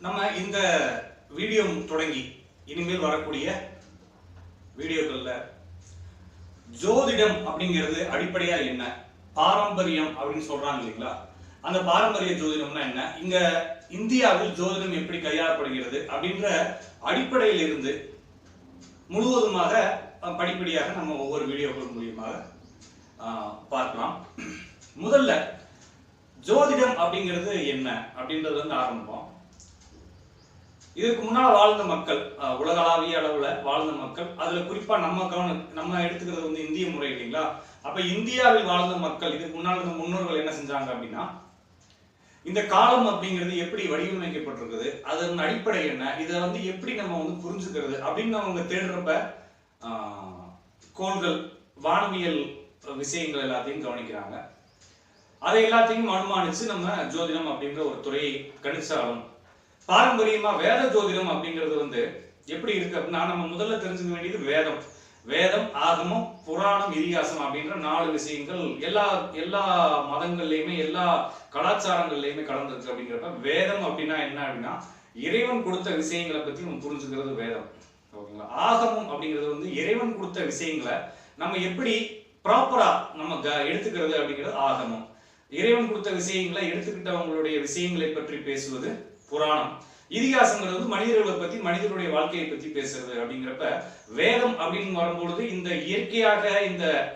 நம்ம இந்த வீடியோ தொடங்கி இனிமேல் வரக்கூடிய வீடியோக்கள்ல ஜோதிடம் அப்படிங்கிறது அடிப்படையா என்ன, பாரம்பரியம் அப்படின்னு சொல்றாங்க இல்லைங்களா, அந்த பாரம்பரிய ஜோதிடம்னா என்ன, இங்க இந்தியாவில் ஜோதிடம் எப்படி கையாளப்படுகிறது அப்படின்ற அடிப்படையில் இருந்து முழுவதுமாக படிப்படியாக நம்ம ஒவ்வொரு வீடியோக்கள் மூலியமாக பார்க்கலாம். முதல்ல ஜோதிடம் அப்படிங்கிறது என்ன அப்படின்றது வந்து ஆரம்பிப்போம். இதுக்கு முன்னால் வாழ்ந்த மக்கள், உலகளாவிய அளவுல வாழ்ந்த மக்கள், அதுல குறிப்பா நம்ம எடுத்துக்கிறது வந்து இந்திய முறை இல்லைங்களா. அப்ப இந்தியாவில் வாழ்ந்த மக்கள், இதுக்கு முன்னால் இருந்த முன்னோர்கள் என்ன செஞ்சாங்க அப்படின்னா, இந்த காலம் அப்படிங்கிறது எப்படி வடிவமைக்கப்பட்டிருக்குது, அதன் அடிப்படை என்ன, இதை வந்து எப்படி நம்ம வந்து புரிஞ்சுக்கிறது அப்படின்னு அவங்க தேடுறப்ப கோள்கள், வானவியல் விஷயங்கள் எல்லாத்தையும் கவனிக்கிறாங்க. அதை எல்லாத்தையும் அனுமானிச்சு நம்ம ஜோதிடம் அப்படின்ற ஒரு துறையை கணிச்சாலும், பாரம்பரியமா வேத ஜோதிடம் அப்படிங்கிறது வந்து எப்படி இருக்கு அப்படின்னா, நம்ம முதல்ல தெரிஞ்சுக்க வேண்டியது வேதம், ஆகமம், புராணம், இதிகாசம் அப்படின்ற 4 விஷயங்கள் எல்லா மதங்கள்லயுமே எல்லா கலாச்சாரங்கள்லயுமே கலந்துருக்கு. அப்படிங்கிறப்ப வேதம் அப்படின்னா என்ன அப்படின்னா, இறைவன் கொடுத்த விஷயங்களை பத்தி நம்ம புரிஞ்சுக்கிறது வேதம். ஓகேங்களா. ஆகமம் அப்படிங்கிறது வந்து இறைவன் கொடுத்த விஷயங்களை நம்ம எப்படி ப்ராப்பரா நம்ம எடுத்துக்கிறது அப்படிங்கிறது ஆகமம். இறைவன் கொடுத்த விஷயங்களை எடுத்துக்கிட்டவங்களுடைய விஷயங்களை பற்றி பேசுவது புராணம். இதிகாசங்கிறது மனிதர்களை பத்தி, மனிதனுடைய வாழ்க்கையை பத்தி பேசுறது. அப்படிங்கிறப்ப வேதம் அப்படின்னு வரும்பொழுது இந்த இயற்கையாக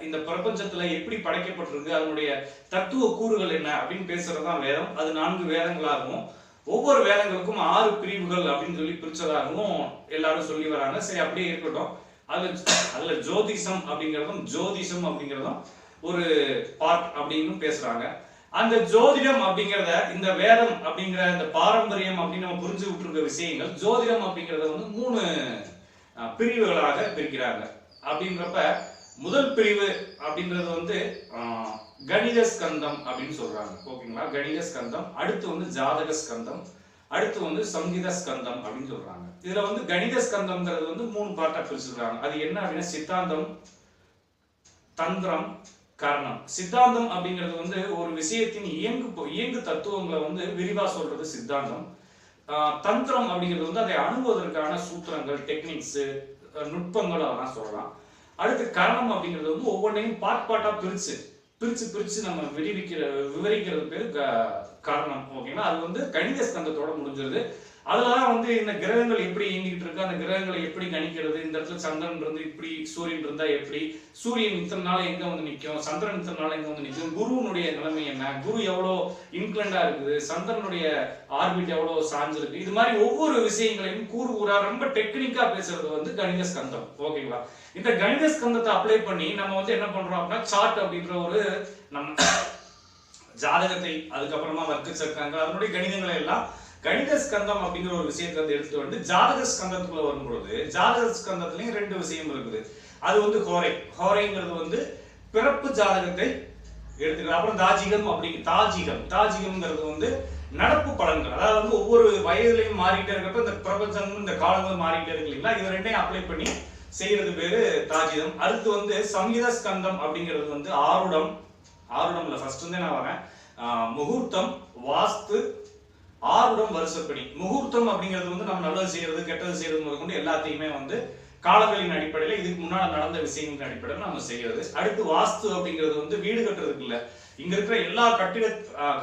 இந்த பிரபஞ்சத்துல எப்படி படைக்கப்பட்டிருக்கு, அதனுடைய தத்துவ கூறுகள் என்ன அப்படின்னு பேசுறதுதான் வேதம். அது 4 வேதங்களாகவும் ஒவ்வொரு வேதங்களுக்கும் 6 பிரிவுகள் அப்படின்னு சொல்லி பிரிச்சதாகவும் எல்லாரும் சொல்லி வராங்க. சரி, அப்படியே இருக்கட்டும். அதுல ஜோதிஷம் அப்படிங்கிறதும் ஒரு பார்ட் அப்படின்னு பேசுறாங்க. அந்த ஜோதிடம் அப்படிங்கிறத, இந்த வேதம் அப்படிங்கிற இந்த பாரம்பரியம் அப்படின்னு நம்ம புரிஞ்சு விட்டுருக்க விஷயங்கள், ஜோதிடம் அப்படிங்கிறத வந்து 3 பிரிவுகளாக பிரிக்கிறாங்க. அப்படின்றப்ப முதல் பிரிவு அப்படின்றது வந்து கணித ஸ்கந்தம் அப்படின்னு சொல்றாங்க. ஓகேங்களா. கணித ஸ்கந்தம், அடுத்து வந்து ஜாதக ஸ்கந்தம், அடுத்து வந்து சங்கீத ஸ்கந்தம் அப்படின்னு சொல்றாங்க. இதுல வந்து கணித ஸ்கந்தம்ங்கிறது வந்து 3 பார்ட்டா பிரிச்சிருக்காங்க. அது என்ன அப்படின்னா, சித்தாந்தம், தந்திரம், கரணம். சித்தாந்தம் அப்படிங்கிறது வந்து ஒரு விஷயத்தின் இயங்கு தத்துவங்களை வந்து விரிவா சொல்றது சித்தாந்தம். தந்திரம் அப்படிங்கிறது வந்து அதை அணுகுவதற்கான சூத்திரங்கள், டெக்னிக்ஸ், நுட்பங்கள் அதெல்லாம் சொல்லலாம். அடுத்து கரணம் அப்படிங்கிறது வந்து ஒவ்வொன்றையும் பார்ட்டா பிரிச்சு நம்ம விவரிக்கிறது பேரு கரணம். ஓகேங்களா. அது வந்து கணித ஸ்கந்தத்தோட முடிஞ்சிருது. அதுலதான் வந்து இந்த கிரகங்கள் எப்படி இயங்கிட்டு இருக்கு, அந்த கிரகங்களை எப்படி கணிக்கிறது, இந்த இடத்துல சந்திரன் இருந்து இப்படி, சூரியன் இருந்தா எப்படி, சூரியன் இத்தனை நாள் எங்க வந்து நிற்கும், சந்திரன் இத்தனை நாள் எங்க வந்து நிற்கும், குருவனுடைய நிலைமை என்ன, குரு எவ்வளோ இன்க்ளண்டா இருக்குது, சந்திரனுடைய ஆர்பிட் எவ்வளவு சாஞ்சிருக்கு, இது மாதிரி ஒவ்வொரு விஷயங்களையும் கூறா ரொம்ப டெக்னிக்கா பேசுறது வந்து கணித ஸ்கந்தம். ஓகேங்களா. இந்த கணித ஸ்கந்தத்தை அப்ளை பண்ணி நம்ம வந்து என்ன பண்றோம் அப்படின்னா, சார்ட் அப்படின்ற ஒரு நம்ம ஜாதகத்தை, அதுக்கப்புறமா வர்க்க சக்கரங்கள், அதனுடைய கணிதங்களை எல்லாம் கணித ஸ்கந்தம் அப்படிங்கிற ஒரு விஷயத்தை வந்து எடுத்துட்டு வந்து ஜாதக ஸ்கந்தத்துக்குள்ள வரும்பொழுது, ஜாதக ஸ்கந்தத்திலையும் 2 விஷயம் இருக்குது. அது வந்து ஹோரைங்கிறது வந்து பிறப்பு ஜாதகத்தை எடுத்துக்கிறது. அப்புறம் தாஜிகம்ங்கிறது வந்து நடப்பு பலன்கள். அதாவது வந்து ஒவ்வொரு வயதுலையும் மாறிட்டே இருக்கப்ப இந்த பிரபஞ்சம், இந்த காலங்கள் மாறிட்டே இருக்கு இல்லைங்களா. இது 2ஐயும் அப்ளை பண்ணி செய்யறது பேரு தாஜிதம். அடுத்து வந்து சங்கீத ஸ்கந்தம் அப்படிங்கிறது வந்து ஆருடம்ல ஃபர்ஸ்ட் இருந்தே நான் வரேன். முகூர்த்தம், வாஸ்து, ஆருடம், வருஷப்படி. முகூர்த்தம் அப்படிங்கிறது வந்து நம்ம நல்லது செய்யறது, கெட்டது செய்யறது முதற்கொண்டு எல்லாத்தையுமே வந்து காலங்களின் அடிப்படையில், இதுக்கு முன்னாடி நடந்த விஷயங்களின் அடிப்படையில் நம்ம செய்யறது. அடுத்து வாஸ்து அப்படிங்கிறது வந்து வீடு கட்டுறதுக்கு இல்ல, இங்க இருக்கிற எல்லா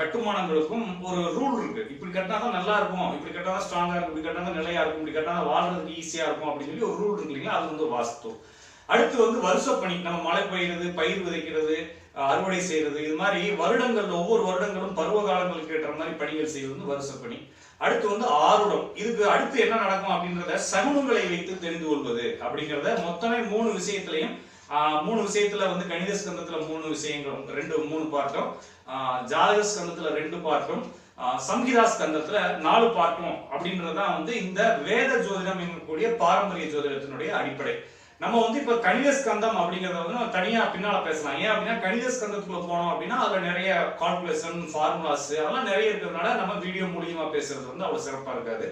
கட்டுமானங்களுக்கும் ஒரு ரூல் இருக்கு. இப்படி கட்டினாதான் நல்லா இருக்கும், இப்படி கட்டினாதான் ஸ்ட்ராங்கா இருக்கும், இப்படி கட்டினாதான் நிலையா இருக்கும், இப்படி கட்டினா வாழ்றதுக்கு ஈஸியா இருக்கும் அப்படின்னு சொல்லி ஒரு ரூல் இருக்கு இல்லைங்களா. அது வந்து வாஸ்து. அடுத்து வந்து வருஷப்பணி, நம்ம மழை பெய்யுறது, பயிர் விதைக்கிறது, அறுவடை செய்யறது, இது மாதிரி வருடங்கள்ல ஒவ்வொரு வருடங்களும் பருவ காலங்களுக்கு ஏற்ற மாதிரி பணிகள் செய்வது வந்து வருஷப்பணி. அடுத்து வந்து ஆருடம். இதுக்கு அடுத்து என்ன நடக்கும் அப்படின்றத சகுனங்களை வைத்து தெரிந்து கொள்வது அப்படிங்கிறத மொத்தமே 3 விஷயத்திலையும் 3 விஷயத்துல வந்து கணித ஸ்கந்தத்துல 3 விஷயங்களும் 3 பார்ட்டும், ஜாதக ஸ்கந்தத்துல 2 பார்ட்டும், சங்கீதா ஸ்கந்தத்துல 4 பார்ட்டும் அப்படின்றதுதான் வந்து இந்த வேத ஜோதிடம் என்கூடிய பாரம்பரிய ஜோதிடத்தினுடைய அடிப்படை. நம்ம வந்து இப்ப கணித ஸ்கந்தம் அப்படிங்கறத வந்து நம்ம தனியா பின்னால பேசலாம். ஏன் அப்படின்னா, கணித ஸ்கந்தத்துக்குள்ள போனோம் அப்படின்னா அதுல நிறைய கால்குலேஷன், ஃபார்முலாஸ் அதெல்லாம் நிறைய இருக்கிறதுனால நம்ம வீடியோ மூலியமா பேசுறது வந்து அவ்வளவு சிறப்பா இருக்காது.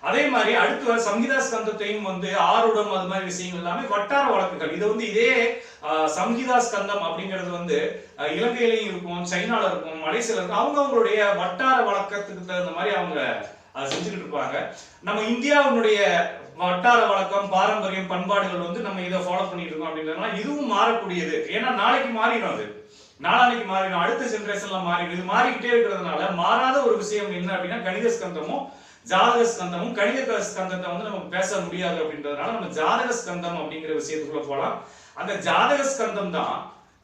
அதே மாதிரி அடுத்து வர சங்கீதா ஸ்கந்தத்தையும் வந்து ஆருடம், அது மாதிரி விஷயங்கள் எல்லாமே வட்டார வழக்குகள். இது வந்து இதே சங்கீதா ஸ்கந்தம் அப்படிங்கிறது வந்து இலங்கையிலையும் இருக்கும், சைனால இருக்கும், மலேசியால இருக்கும். அவங்களுடைய வட்டார வழக்கத்துக்கு தகுந்த மாதிரி அவங்க அதை செஞ்சுக்கிட்டு இருப்பாங்க. நம்ம இந்தியாவுடைய வட்டார வழக்கம், பாரம்பரியம், பண்பாடுகள் வந்து நம்ம இதை ஃபாலோ பண்ணிட்டு இருக்கோம் அப்படின்றதுனால இதுவும் மாறக்கூடியது. ஏன்னா நாளைக்கு மாறிடும், அது நாளானைக்கு மாறிடும், அடுத்த ஜெனரேஷன்ல மாறிடும். இது மாறிக்கிட்டே இருக்கிறதுனால மாறாத ஒரு விஷயம் என்ன அப்படின்னா கணித ஸ்கந்தமும் ஜாதக ஸ்கந்தமும். கணித ஸ்கந்தத்தை வந்து நம்ம பேச முடியாது அப்படின்றதுனால நம்ம ஜாதக ஸ்கந்தம் அப்படிங்கிற விஷயத்துக்குள்ள போகலாம். அந்த ஜாதக ஸ்கந்தம் தான்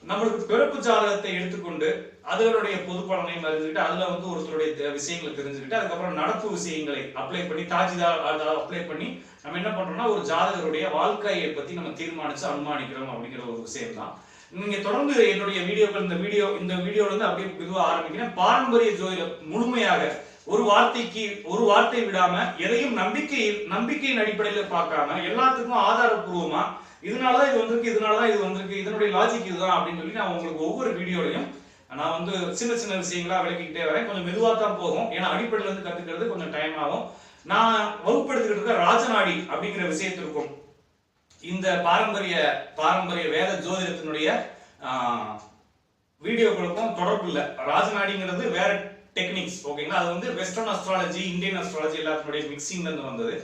நம்மளுக்கு பிறப்பு ஜாதகத்தை எடுத்துக்கொண்டு அதனுடைய பொது பலனையும் அறிஞ்சுக்கிட்டு அதுல வந்து ஒருத்தருடைய விஷயங்களை தெரிஞ்சுக்கிட்டு அதுக்கப்புறம் நடப்பு விஷயங்களை அப்ளை பண்ணி தாஜிதார் அப்ளை பண்ணி நம்ம என்ன பண்றோம்னா ஒரு ஜாதகருடைய வாழ்க்கையை பத்தி நம்ம தீர்மானிச்சு அனுமானிக்கிறோம் அப்படிங்கிற ஒரு விஷயம் தான். நீங்க தொடர்ந்து என்னுடைய வீடியோக்கள் இந்த வீடியோல இருந்து அப்படியே மெதுவா ஆரம்பிக்கிறேன். பாரம்பரிய ஜோதிடம் முழுமையாக ஒரு வார்த்தை விடாம எதையும் நம்பிக்கையின் அடிப்படையில பார்க்காம எல்லாத்துக்கும் ஆதாரப்பூர்வமா இதனாலதான் இது வந்திருக்கு, இதனாலதான் இது வந்திருக்கு, இதனுடைய லாஜிக் இதுதான் அப்படின்னு சொல்லி நான் உங்களுக்கு ஒவ்வொரு வீடியோலையும் நான் வந்து சின்ன சின்ன விஷயங்களா விளக்கிக்கிட்டே வரேன். கொஞ்சம் மெதுவா தான் போகும், ஏன்னா அடிப்படையில இருந்து கத்துக்கிறது கொஞ்சம் டைம் ஆகும். நான் வகுப்படுத்திக்கிட்டு இருக்க ராஜநாடி அப்படிங்கிற விஷயத்திற்கும் இந்த பாரம்பரிய வேத ஜோதிடத்தினுடைய வீடியோக்களுக்கும் தொடர்பு இல்லை. ராஜநாடிங்கிறது வேற டெக்னிக்ஸ், ஓகேங்களா? அது வந்து வெஸ்டர்ன் அஸ்ட்ராலஜி, இந்தியன் அஸ்ட்ராலஜி எல்லாத்தினுடைய மிக்சிங்ல இருந்து வந்தது.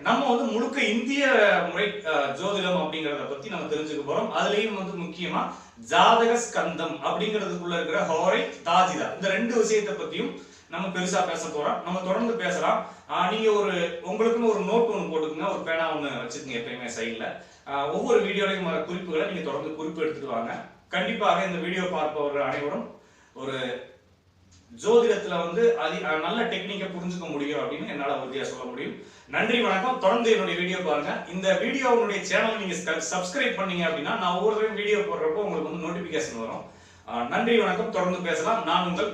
நம்ம வந்து முழுக்க இந்திய முறை ஜோதிடம் அப்படிங்கறத பத்தி நம்ம தெரிஞ்சுக்க போறோம். அதுலயும் வந்து முக்கியமா ஜாதக ஸ்கந்தம் அப்படிங்கிறதுக்குள்ள இருக்கிற ஹோரை, தாஜிதா, இந்த ரெண்டு விஷயத்தை பத்தியும் நம்ம பெருசா பேச போறோம். நம்ம தொடர்ந்து பேசலாம். நீங்க உங்களுக்குன்னு ஒரு நோட் ஒன்று போட்டுக்கோங்க, ஒரு பேனா ஒன்று வச்சுக்கோங்க எப்பயுமே சைட்ல. ஒவ்வொரு வீடியோலையும் வர குறிப்புகளை நீங்க தொடர்ந்து குறிப்பு எடுத்துட்டு வாங்க. கண்டிப்பாக இந்த வீடியோ பார்ப்பவர்கள் அனைவரும் ஒரு ஜோதிடத்துல வந்து நல்ல டெக்னிக்கை புரிஞ்சுக்க முடியும் அப்படின்னு என்னால உறுதியா சொல்ல முடியும். நன்றி, வணக்கம். தொடர்ந்து என்னுடைய வீடியோ பாருங்க. இந்த வீடியோவுடைய சேனல் நீங்க சப்ஸ்கிரைப் பண்ணீங்க அப்படின்னா நான் ஒவ்வொரு வீடியோ போடுறப்போ உங்களுக்கு வந்து நோட்டிபிகேஷன் வரும். நன்றி, வணக்கம். தொடர்ந்து பேசலாம். நான் உங்கள்